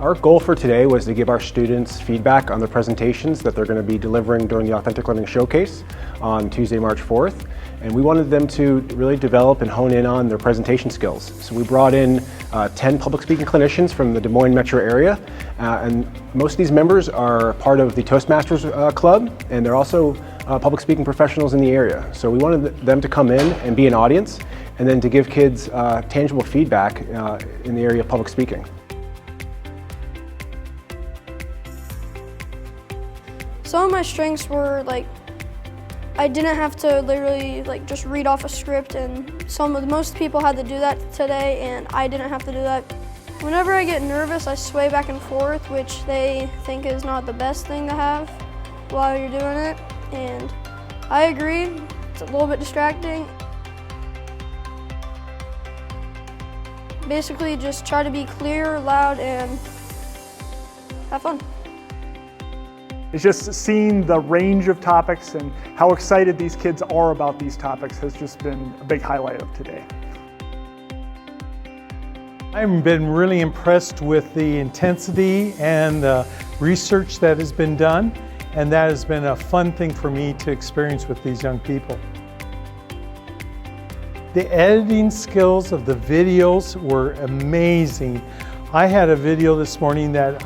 Our goal for today was to give our students feedback on the presentations that they're going to be delivering during the Authentic Learning Showcase on Tuesday, March 4th. And we wanted them to really develop and hone in on their presentation skills. So we brought in 10 public speaking clinicians from the Des Moines metro area. And most of these members are part of the Toastmasters Club, and they're also public speaking professionals in the area. So we wanted them to come in and be an audience, and then to give kids tangible feedback in the area of public speaking. Some of my strengths were I didn't have to literally just read off a script, and most people had to do that today, and I didn't have to do that. Whenever I get nervous, I sway back and forth, which they think is not the best thing to have while you're doing it, and I agree, it's a little bit distracting. Basically, just try to be clear, loud, and have fun. It's just seeing the range of topics and how excited these kids are about these topics has just been a big highlight of today. I've been really impressed with the intensity and the research that has been done, and that has been a fun thing for me to experience with these young people. The editing skills of the videos were amazing. I had a video this morning that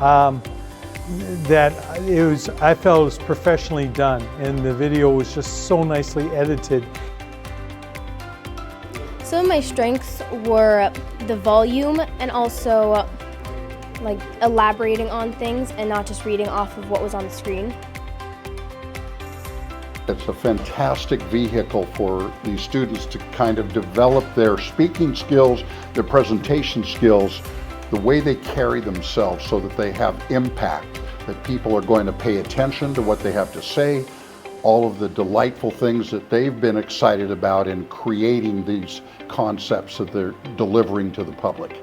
I felt was professionally done, and the video was just so nicely edited. Some of my strengths were the volume and also elaborating on things and not just reading off of what was on the screen. It's a fantastic vehicle for these students to kind of develop their speaking skills, their presentation skills, the way they carry themselves so that they have impact, that people are going to pay attention to what they have to say, all of the delightful things that they've been excited about in creating these concepts that they're delivering to the public.